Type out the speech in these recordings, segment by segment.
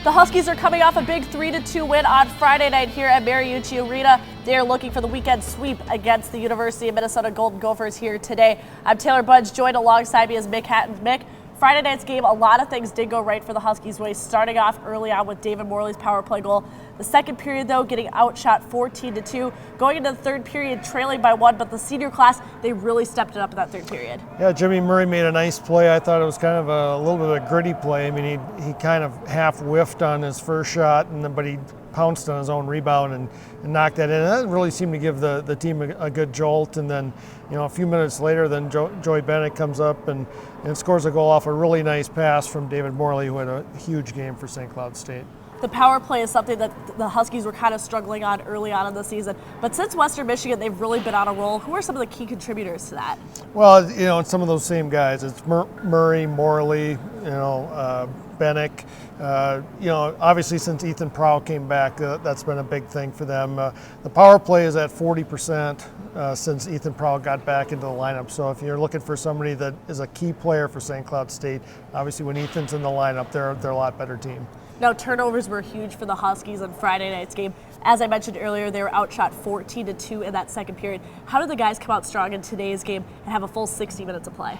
The Huskies are coming off a big 3-2 win on Friday night here at Mariucci Arena. They are looking for the weekend sweep against the University of Minnesota Golden Gophers here today. I'm Taylor Budge, joined alongside me is Mick Hatten. Mick, Friday night's game, a lot of things did go right for the Huskies' way, starting off early on with David Morley's power play goal. The second period, though, getting outshot 14-2. Going into the third period, trailing by 1, but the senior class, they really stepped it up in that third period. Yeah, Jimmy Murray made a nice play. I thought it was kind of a little bit of a gritty play. I mean, he kind of half whiffed on his first shot, but he pounced on his own rebound and knocked that in. And that really seemed to give the team a good jolt. And then, a few minutes later, then Joey Bennett comes up and scores a goal off a really nice pass from David Morley, who had a huge game for St. Cloud State. The power play is something that the Huskies were kind of struggling on early on in the season. But since Western Michigan, they've really been on a roll. Who are some of the key contributors to that? Well, it's some of those same guys. It's Murray, Morley, Bennick. Obviously since Ethan Prow came back, that's been a big thing for them. The power play is at 40% since Ethan Prow got back into the lineup. So if you're looking for somebody that is a key player for St. Cloud State, obviously when Ethan's in the lineup, they're a lot better team. Now, turnovers were huge for the Huskies on Friday night's game. As I mentioned earlier, they were outshot 14-2 in that second period. How did the guys come out strong in today's game and have a full 60 minutes of play?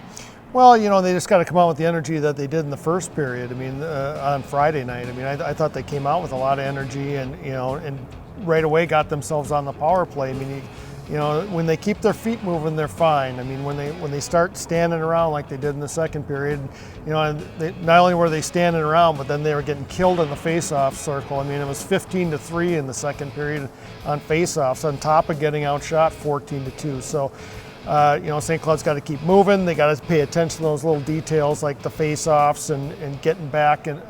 Well, they just got to come out with the energy that they did in the first period. On Friday night. I thought they came out with a lot of energy and right away got themselves on the power play. When they keep their feet moving, they're fine. When they start standing around like they did in the second period, not only were they standing around, but then they were getting killed in the face-off circle. It was 15-3 in the second period on face-offs, on top of getting outshot 14-2. So, St. Cloud's got to keep moving. They got to pay attention to those little details like the face-offs and getting back and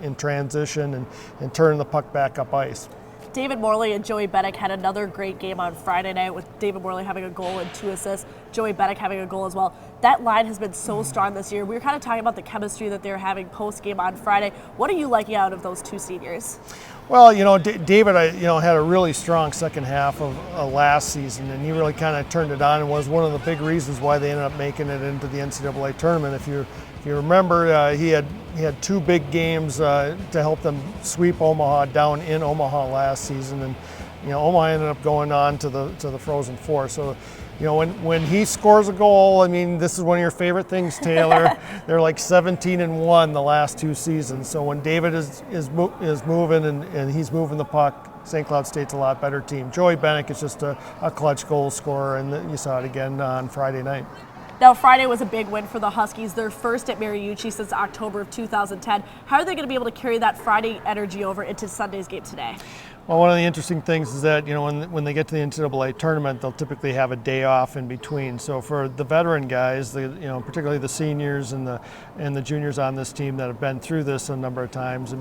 in transition and turning the puck back up ice. David Morley and Joey Bennick had another great game on Friday night, with David Morley having a goal and 2 assists, Joey Bennick having a goal as well. That line has been so strong this year. We were kind of talking about the chemistry that they're having post-game on Friday. What are you liking out of those two seniors? Well, David, had a really strong second half of last season, and he really kind of turned it on and was one of the big reasons why they ended up making it into the NCAA tournament. If you remember, he had 2 big games to help them sweep Omaha down in Omaha last season, and Omaha ended up going on to the Frozen Four. So, when he scores a goal, this is one of your favorite things, Taylor. They're like 17-1 the last 2 seasons. So when David is moving and he's moving the puck, St. Cloud State's a lot better team. Joey Bennick is just a clutch goal scorer, and you saw it again on Friday night. Now, Friday was a big win for the Huskies. They're first at Mariucci since October of 2010. How are they going to be able to carry that Friday energy over into Sunday's game today? Well, one of the interesting things is that, when they get to the NCAA tournament, they'll typically have a day off in between. So for the veteran guys, particularly the seniors and the juniors on this team that have been through this a number of times,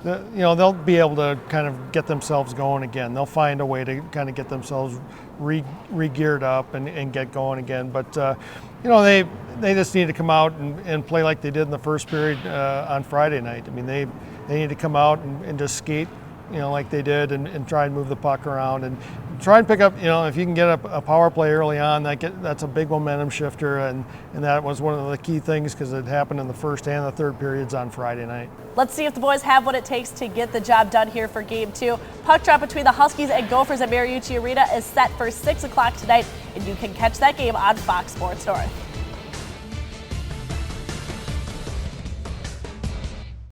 they'll be able to kind of get themselves going again. They'll find a way to kind of get themselves re-geared up and get going again. But, they just need to come out and play like they did in the first period on Friday night. They need to come out and just skate, like they did, and try and move the puck around and try and pick up, if you can get a power play early on, that's a big momentum shifter, and that was one of the key things because it happened in the first and the third periods on Friday night. Let's see if the boys have what it takes to get the job done here for Game 2. Puck drop between the Huskies and Gophers at Mariucci Arena is set for 6 o'clock tonight, and you can catch that game on Fox Sports North.